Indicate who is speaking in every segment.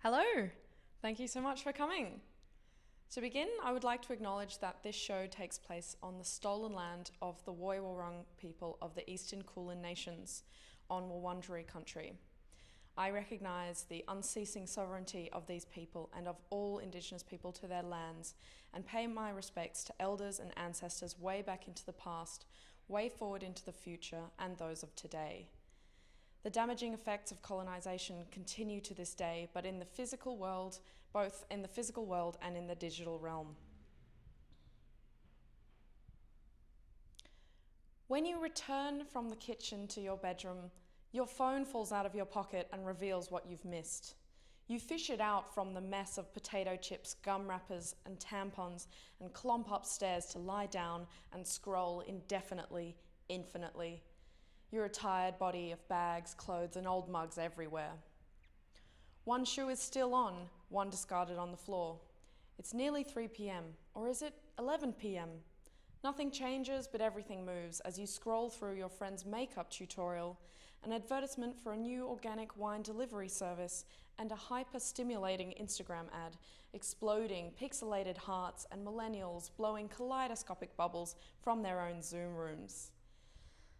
Speaker 1: Hello! Thank you so much for coming. To begin, I would like to acknowledge that this show takes place on the stolen land of the Woiwurrung people of the Eastern Kulin Nations on Wurundjeri country. I recognise the unceasing sovereignty of these people and of all Indigenous people to their lands, and pay my respects to elders and ancestors way back into the past, way forward into the future, and those of today. The damaging effects of colonisation continue to this day, but in the physical world, both in the physical world and in the digital realm. When you return from the kitchen to your bedroom, your phone falls out of your pocket and reveals what you've missed. You fish it out from the mess of potato chips, gum wrappers and tampons and clomp upstairs to lie down and scroll indefinitely, infinitely. You're a tired body of bags, clothes and old mugs everywhere. One shoe is still on, one discarded on the floor. It's nearly 3 p.m, or is it 11 p.m? Nothing changes, but everything moves as you scroll through your friend's makeup tutorial, an advertisement for a new organic wine delivery service, and a hyper-stimulating Instagram ad, exploding pixelated hearts and millennials blowing kaleidoscopic bubbles from their own Zoom rooms.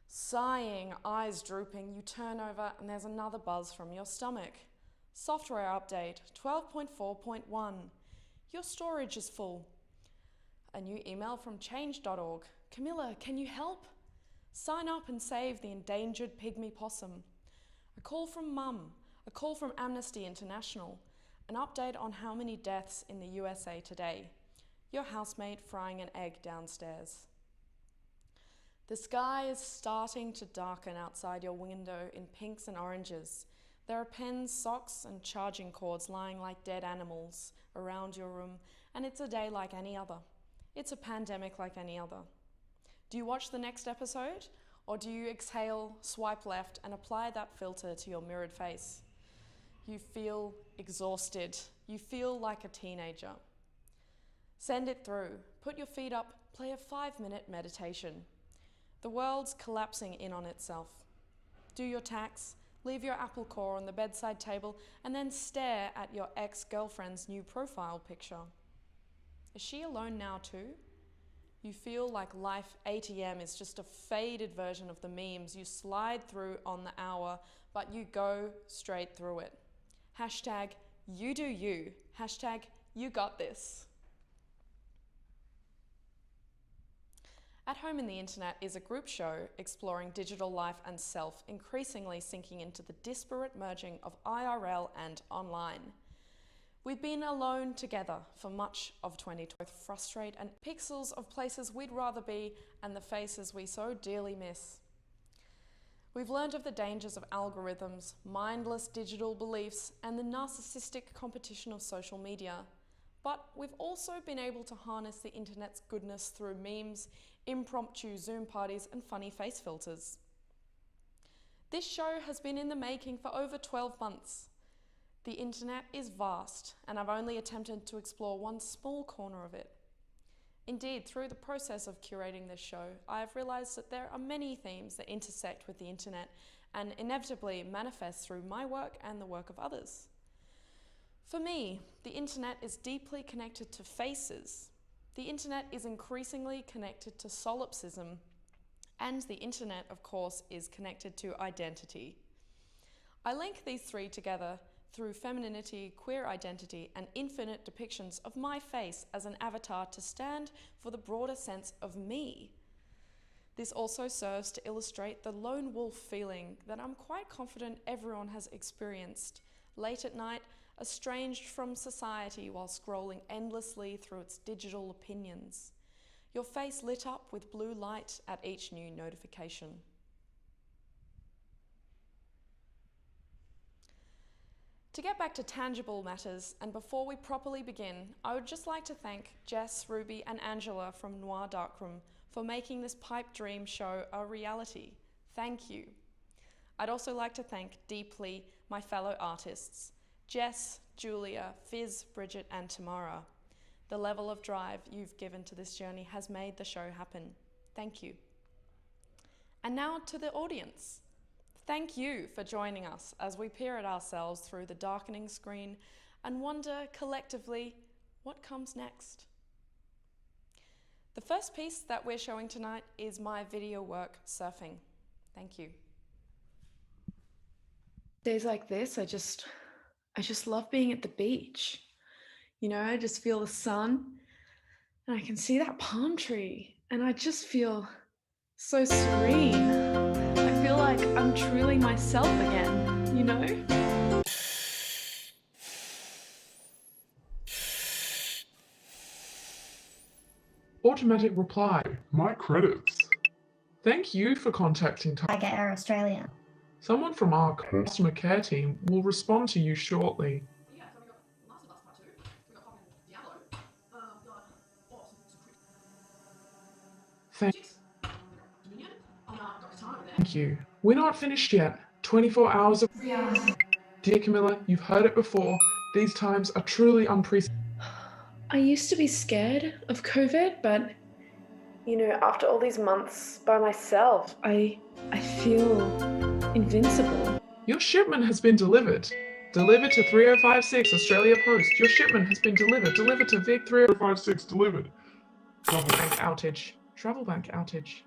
Speaker 1: Sighing, eyes drooping, you turn over and there's another buzz from your stomach. Software update 12.4.1. Your storage is full. A new email from change.org. Camilla, can you help? Sign up and save the endangered pygmy possum. A call from Mum. A call from Amnesty International. An update on how many deaths in the USA today. Your housemate frying an egg downstairs. The sky is starting to darken outside your window in pinks and oranges. There are pens, socks and charging cords lying like dead animals around your room, and it's a day like any other. It's a pandemic like any other. Do you watch the next episode, or do you exhale, swipe left and apply that filter to your mirrored face? You feel exhausted. You feel like a teenager. Send it through. Put your feet up. Play a 5-minute meditation. The world's collapsing in on itself. Do your tax, leave your Apple core on the bedside table, and then stare at your ex-girlfriend's new profile picture. Is she alone now too? You feel like life ATM is just a faded version of the memes you slide through on the hour, but you go straight through it. Hashtag you do you. Hashtag you got this. At Home in the Internet is a group show exploring digital life and self, increasingly sinking into the disparate merging of IRL and online. We've been alone together for much of 2020, both frustrate and pixels of places we'd rather be and the faces we so dearly miss. We've learned of the dangers of algorithms, mindless digital beliefs, and the narcissistic competition of social media. But we've also been able to harness the internet's goodness through memes, impromptu Zoom parties, and funny face filters. This show has been in the making for over 12 months. The internet is vast, and I've only attempted to explore one small corner of it. Indeed, through the process of curating this show, I have realised that there are many themes that intersect with the internet and inevitably manifest through my work and the work of others. For me, the internet is deeply connected to faces. The internet is increasingly connected to solipsism, and the internet, of course, is connected to identity. I link these three together through femininity, queer identity, and infinite depictions of my face as an avatar to stand for the broader sense of me. This also serves to illustrate the lone wolf feeling that I'm quite confident everyone has experienced, late at night, estranged from society while scrolling endlessly through its digital opinions. Your face lit up with blue light at each new notification. To get back to tangible matters, and before we properly begin, I would just like to thank Jess, Ruby and Angela from Noir Darkroom for making this pipe dream show a reality. Thank you. I'd also like to thank deeply my fellow artists, Jess, Giulia, Fizz, Brigit and Tamara. The level of drive you've given to this journey has made the show happen. Thank you. And now to the audience. Thank you for joining us as we peer at ourselves through the darkening screen and wonder collectively what comes next. The first piece that we're showing tonight is my video work, Surfing. Thank you. Days like this, I just love being at the beach. You know, I just feel the sun and I can see that palm tree and I just feel so serene. I feel like I'm truly myself again, you know?
Speaker 2: Automatic reply. My credits. Thank you for contacting
Speaker 3: Air Australia.
Speaker 2: Someone from our customer care team will respond to you shortly.
Speaker 1: Yeah, so we got Last of Us Part 2, we got fucking Diablo, we got Dominion, got Katana there.
Speaker 2: Thank you. We're not finished yet. 24 hours of
Speaker 3: reality.
Speaker 2: Dear Camilla, you've heard it before. These times are truly unprecedented. I used to be scared of COVID, but you know, after all these months by myself, I feel invincible. Your shipment has been delivered. Delivered to 3056 Australia Post. Your shipment has been delivered. Delivered to Vic 3056. Delivered. Travel bank outage. Travel bank outage.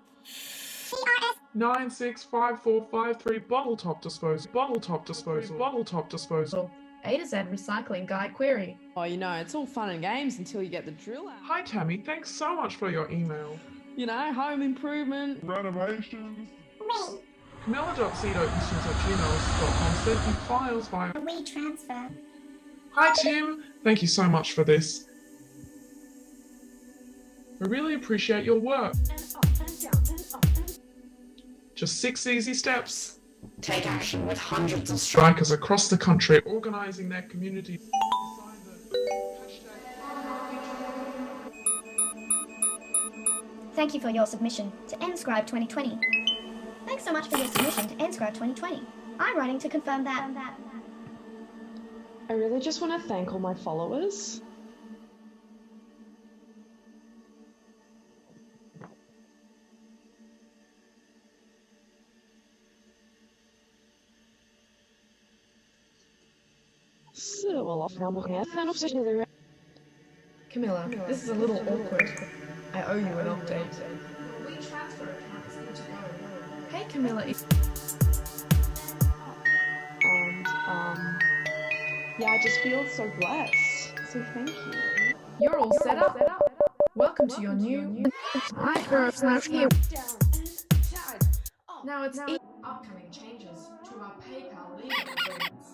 Speaker 2: 965453 bottle top disposal. Bottle top disposal. Bottle top disposal.
Speaker 4: A to Z recycling guide query. Oh, you know, it's all fun and games until you get the drill out.
Speaker 2: Hi Tammy, thanks so much for your email.
Speaker 4: You know, home improvement.
Speaker 2: Renovations. Camilla.c.eustance@gmail.com sent you files via
Speaker 3: WeTransfer.
Speaker 2: Hi Tim, thank you so much for this. I really appreciate your work. Just 6 easy steps.
Speaker 3: Take action with hundreds of
Speaker 2: Strikers across the country organising their community.
Speaker 3: Thank you for your submission to Nscribe 2020. Thanks so much for your submission to Nscribe 2020. I'm writing to confirm that.
Speaker 1: I really just want to thank all my followers.
Speaker 4: Camilla, this is a little awkward. I owe you an update. Hey Camilla,
Speaker 1: Yeah, I just feel so blessed. So thank you.
Speaker 4: you're all set up. Welcome to your new here. Now it's
Speaker 1: Upcoming changes to our PayPal legal agreements.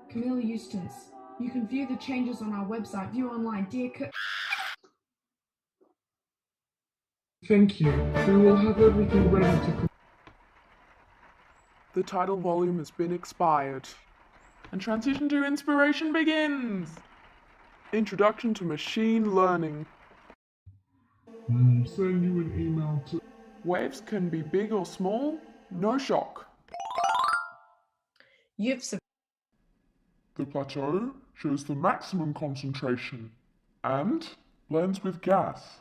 Speaker 4: Camilla Eustance. You can view the changes on our website. View online. Dear
Speaker 2: Thank you. We will have everything ready to. The title volume has been expired. And transition to inspiration begins! Introduction to Machine Learning. Send you an email to. Waves can be big or small, no shock.
Speaker 4: You've
Speaker 2: The plateau shows the maximum concentration and blends with gas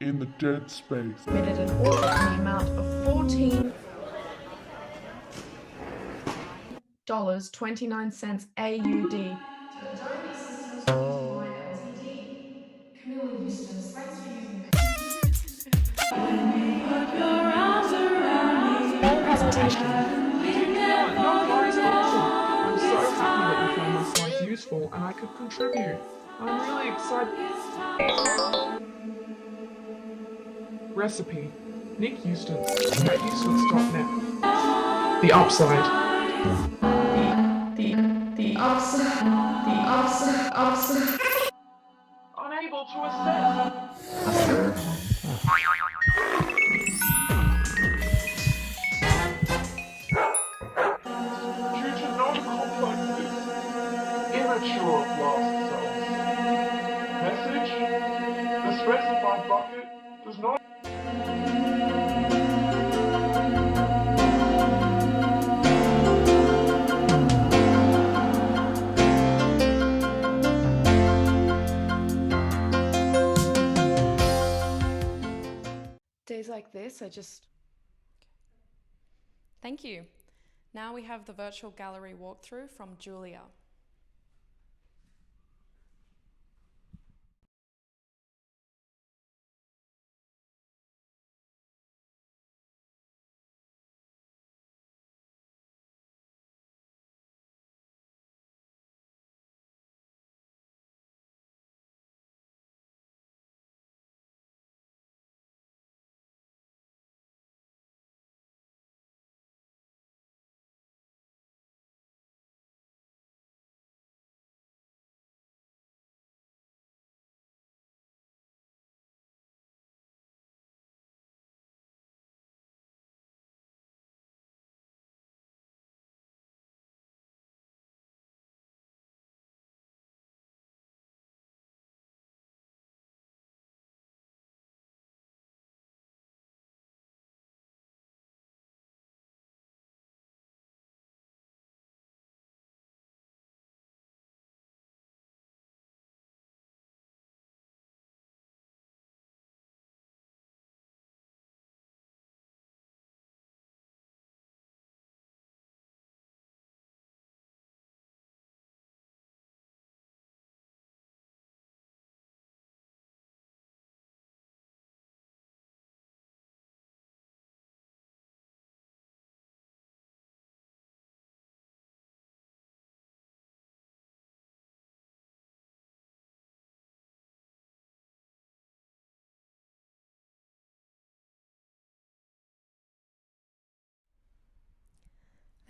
Speaker 2: in the dead space.
Speaker 4: submitted an order in the amount of $14.29 AUD. Camilla Eustance, thanks for using
Speaker 3: Presentation.
Speaker 2: No worries at all. I'm so happy that you found my slides useful and I could contribute. I'm really excited. Recipe. Nick Eustance at Eustance.net. The upside.
Speaker 4: the upside.
Speaker 2: Unable to assess. Due to non-complexes, immature blast cells. Message: the specified bucket does not.
Speaker 1: Days like this, I just... Thank you. Now we have the virtual gallery walkthrough from Giulia.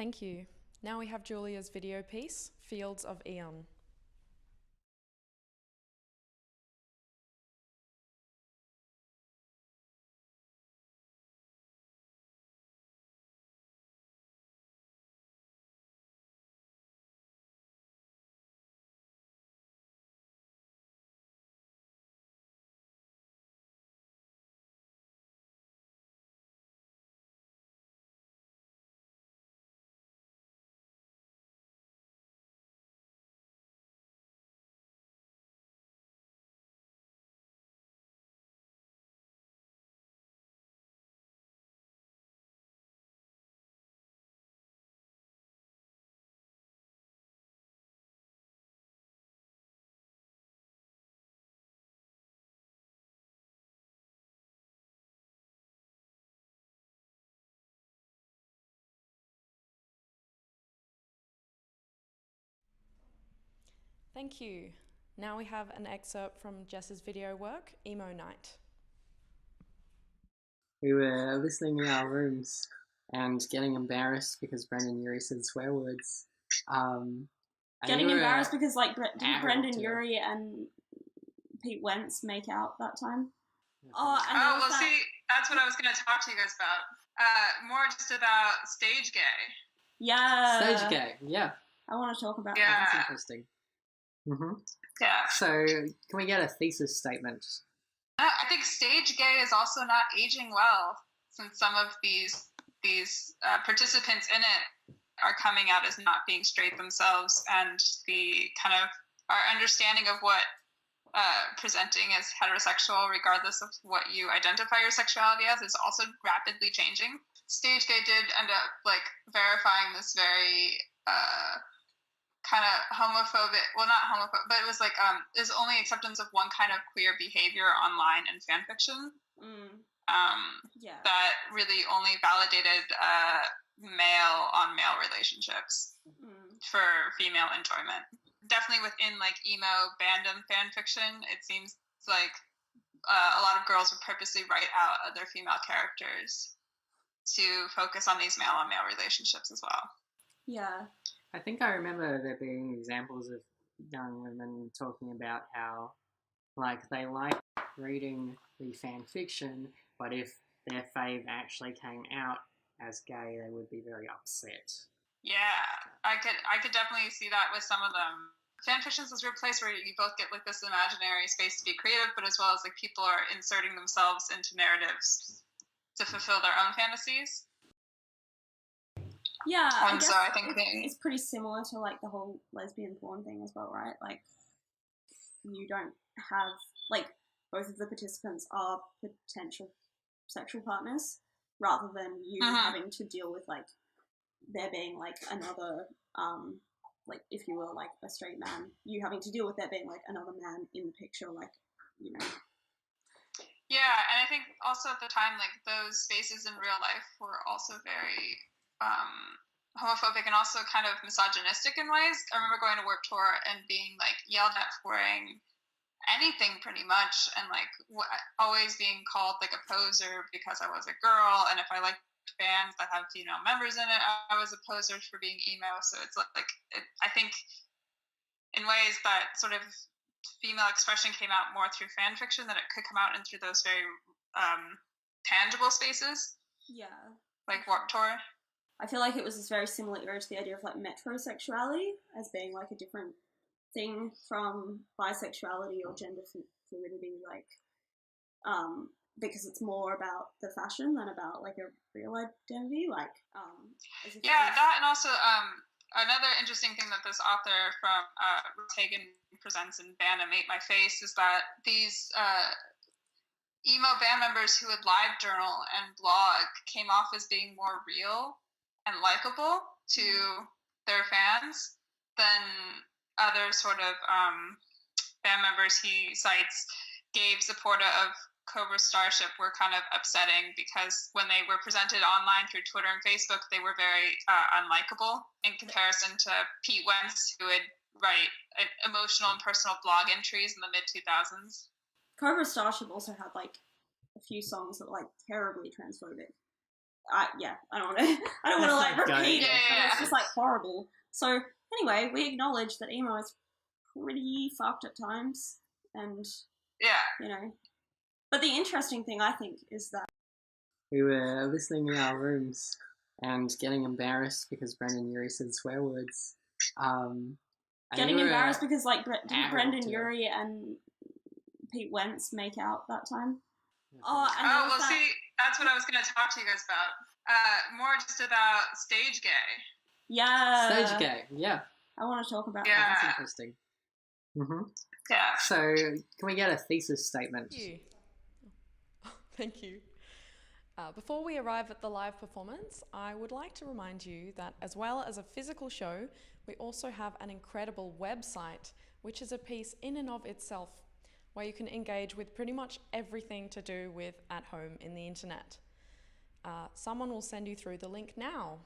Speaker 1: Thank you. Now we have Giulia's video piece, Fields of Eon. Thank you. Now we have an excerpt from Jess's video work, Emo Night.
Speaker 5: We were listening in our rooms and getting embarrassed because Brendan Urie said swear words.
Speaker 6: Getting embarrassed because, like, didn't Brendan Urie and Pete Wentz make out that time?
Speaker 7: See, that's what I was going to talk to you guys about. More just about stage gay.
Speaker 6: Yeah.
Speaker 5: Stage gay, yeah.
Speaker 6: I want to talk about
Speaker 7: Yeah.
Speaker 6: that.
Speaker 5: That's interesting. Mm-hmm.
Speaker 7: Yeah.
Speaker 5: So, can we get a thesis statement?
Speaker 7: I think stage gay is also not aging well, since some of these participants in it are coming out as not being straight themselves, and the kind of our understanding of what presenting as heterosexual, regardless of what you identify your sexuality as, is also rapidly changing. Stage gay did end up like verifying this very kind of homophobic, well, not homophobic, but it was like there's only acceptance of one kind of queer behavior online in fan fiction. That really only validated male on male relationships for female enjoyment. Definitely within like emo fandom fan fiction, it seems like a lot of girls would purposely write out other female characters to focus on these male on male relationships as well.
Speaker 6: Yeah.
Speaker 5: I think I remember there being examples of young women talking about how, like, they like reading the fan fiction, but if their fave actually came out as gay, they would be very upset.
Speaker 7: Yeah, I could definitely see that with some of them. Fan fiction is this weird place where you both get like this imaginary space to be creative, but as well as like people are inserting themselves into narratives to fulfill their own fantasies.
Speaker 6: Yeah,
Speaker 7: and so I think
Speaker 6: it's pretty similar to like the whole lesbian porn thing as well, right? Like, you don't have, like, both of the participants are potential sexual partners, rather than you having to deal with like there being like another like if you were like a straight man, you having to deal with there being like another man in the picture, like, you know.
Speaker 7: Yeah, and I think also at the time, like, those spaces in real life were also very homophobic and also kind of misogynistic in ways. I remember going to Warped Tour and being like yelled at for wearing anything pretty much, and like always being called like a poser because I was a girl, and if I liked bands that have female members in it, I was a poser for being emo. So it's like I think in ways that sort of female expression came out more through fan fiction than it could come out in through those very tangible spaces.
Speaker 6: Yeah.
Speaker 7: Like Warped Tour.
Speaker 6: I feel like it was this very similar era to the idea of like metrosexuality as being like a different thing from bisexuality or gender fluidity, like because it's more about the fashion than about like a real identity, like
Speaker 7: that, and also another interesting thing that this author from Hagen presents in Bantamate My Face is that these emo band members who would live journal and blog came off as being more real and likable to their fans than other sort of band members he cites gave supporter of Cobra Starship were kind of upsetting because when they were presented online through Twitter and Facebook, they were very unlikable in comparison to Pete Wentz, who would write emotional and personal blog entries in the mid-2000s.
Speaker 6: Cobra Starship also had like a few songs that were like terribly transphobic. I don't want to. I don't want to like repeat it, but it's just like horrible. So anyway, we acknowledge that emo is pretty fucked at times, and you know. But the interesting thing I think is that
Speaker 5: we were listening in our rooms and getting embarrassed because Brendan Urie said swear words.
Speaker 6: Getting embarrassed because like didn't Brendan Urie and Pete Wentz make out that time?
Speaker 7: See, that's what I was going to talk to you guys about. More just about stage gay.
Speaker 6: Yeah.
Speaker 5: Stage gay, yeah.
Speaker 6: I want to talk about
Speaker 5: that. That's interesting. Mm-hmm.
Speaker 7: Yeah.
Speaker 5: So, can we get a thesis statement?
Speaker 1: Thank you. Thank you. Before we arrive at the live performance, I would like to remind you that as well as a physical show, we also have an incredible website, which is a piece in and of itself, where you can engage with pretty much everything to do with at home in the internet. Someone will send you through the link now.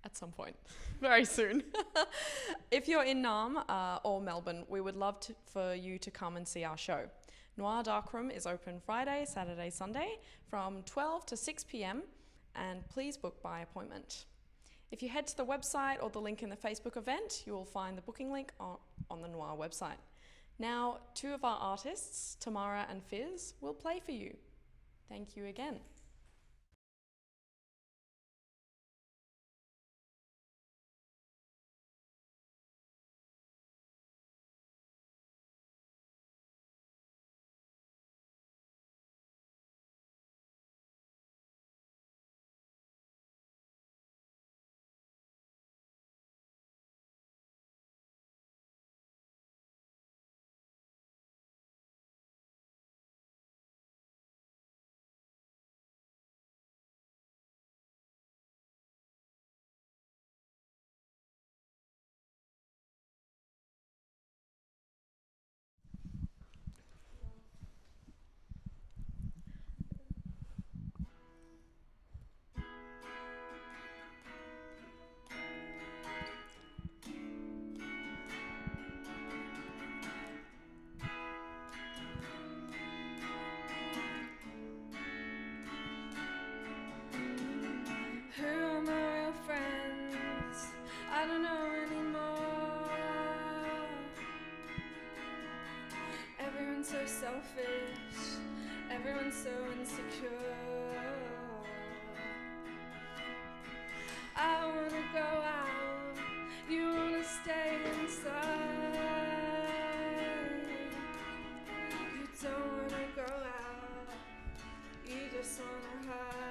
Speaker 1: At some point, very soon. If you're in Naarm or Melbourne, we would love for you to come and see our show. Noir Darkroom is open Friday, Saturday, Sunday from 12 to 6 p.m. and please book by appointment. If you head to the website or the link in the Facebook event, you will find the booking link on the Noir website. Now, two of our artists, Tamara and Fizz, will play for you. Thank you again.
Speaker 8: Who are my real friends? I don't know anymore. Everyone's so selfish. Everyone's so insecure. I wanna go out. You wanna stay inside. You don't wanna go out. You just wanna hide.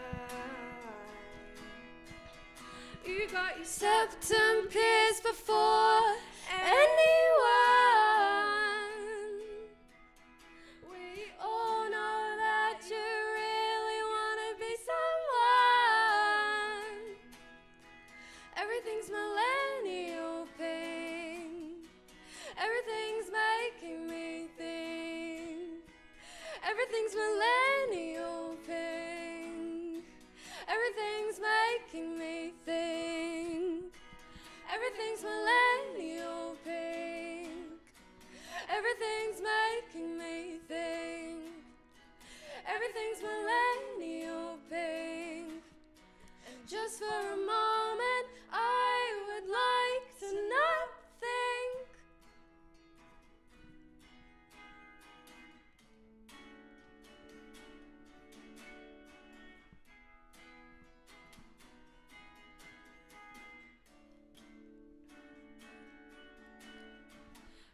Speaker 8: You got your septum pierced before anyone. We all know that you really wanna be someone. Everything's millennial pink. Everything's making me think. Everything's millennial pink. Everything's making me think. Everything's millennial pink. Everything's making me think. Everything's millennial pink. And just for a moment, I would like to not think.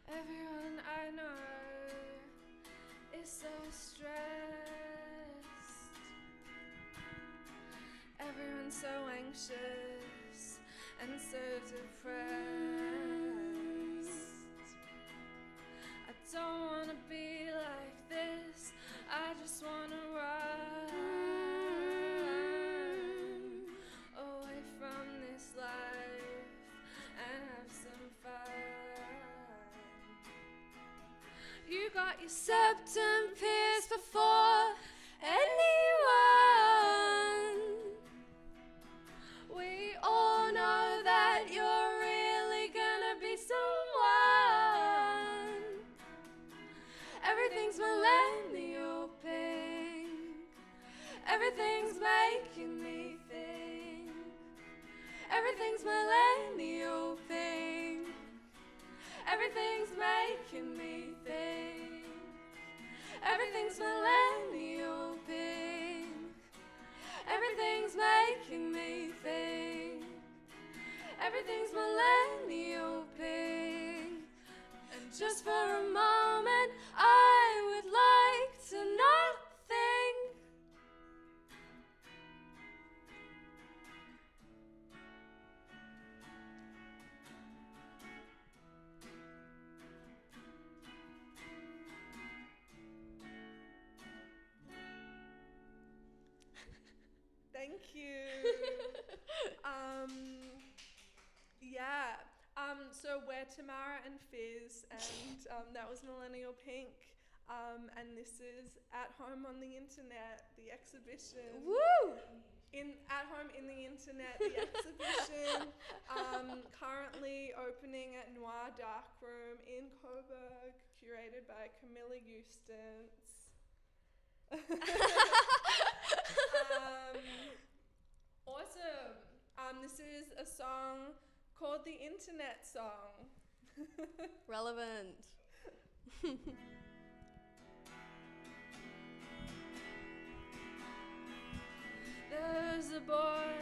Speaker 8: Everyone I know is so stressed. Everyone's so anxious and so depressed. I don't wanna be like this. I just wanna run away from this life and have some fun. You got your septum pierced before anyone. We all know that you're really gonna be someone. Everything's millennial pink. Everything's making me think. Everything's millennial pink. Everything's making me think. Everything's millennial pink. Everything's making me think. Everything's millennial pink. And just for a moment, I would like to not think.
Speaker 9: Thank you. Yeah. So we're Tamara and Fizz, and that was Millennial Pink. And this is At Home on the Internet, the exhibition.
Speaker 8: Woo!
Speaker 9: At Home in the Internet, the exhibition. Currently opening at Noir Darkroom in Coburg, curated by Camilla Eustance. Awesome. This is a song called The Internet Song.
Speaker 8: Relevant.
Speaker 9: There's a boy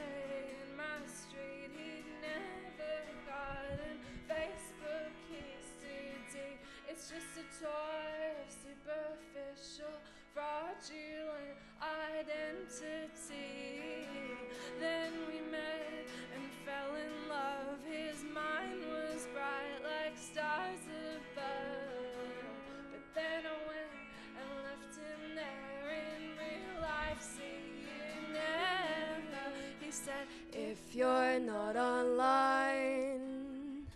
Speaker 9: in my street, he'd never gotten Facebook, he's too deep. It's just a toy of superficial, fraudulent identity. Then we met and fell in love. His mind was bright like stars above. But then I went and left him there in real life. See you never. He said,
Speaker 8: If you're not online,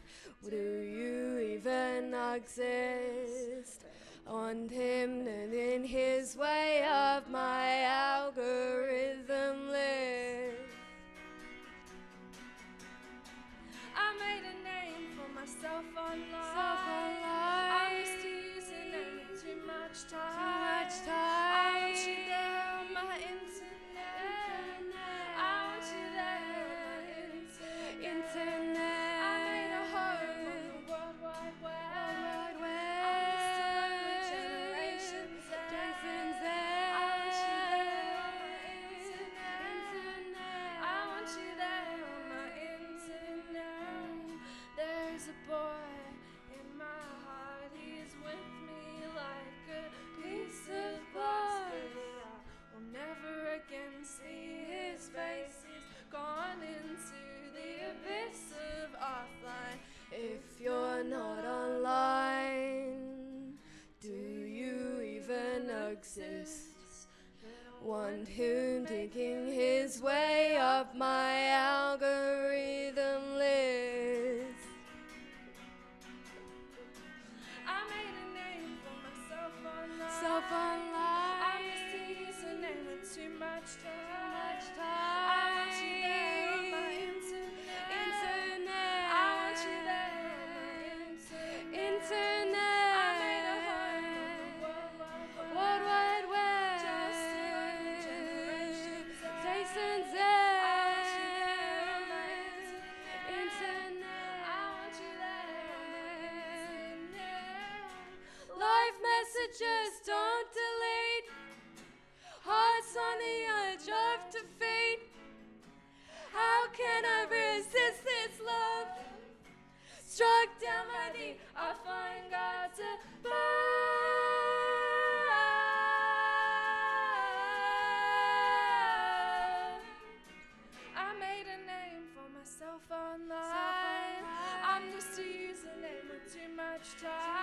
Speaker 8: do you even exist? On him and in his way up my algorithm list.
Speaker 9: I made a name for myself online. I'm used to using it too much time. I want you there on my internet. I want you there on my internet. I made a home on the World Wide Web. I'm used to lonely generations there. I want you there on my internet. I want you there on my internet. There's a boy in my heart, he's with me like a piece of glass. I'll never again see his face, he's gone into the abyss of offline.
Speaker 8: If you're not online, do you even exist? Want him taking his way up my algorithm list.
Speaker 9: I made a name for myself online.
Speaker 8: Self-online.
Speaker 9: I'm used to using it with too much time. I want you
Speaker 8: time.
Speaker 9: there on my internet. I want you there on my internet. I made a home on the World Wide Web. Just to lonely generations there.
Speaker 8: Jason's
Speaker 9: I want you there on my internet. I want you there on my internet.
Speaker 8: Life messages don't delete. Hearts on the edge of defeat. How can I resist this love? Struck down by the
Speaker 9: I find God's above. I made a name for myself online. I'm used to using it with too much time.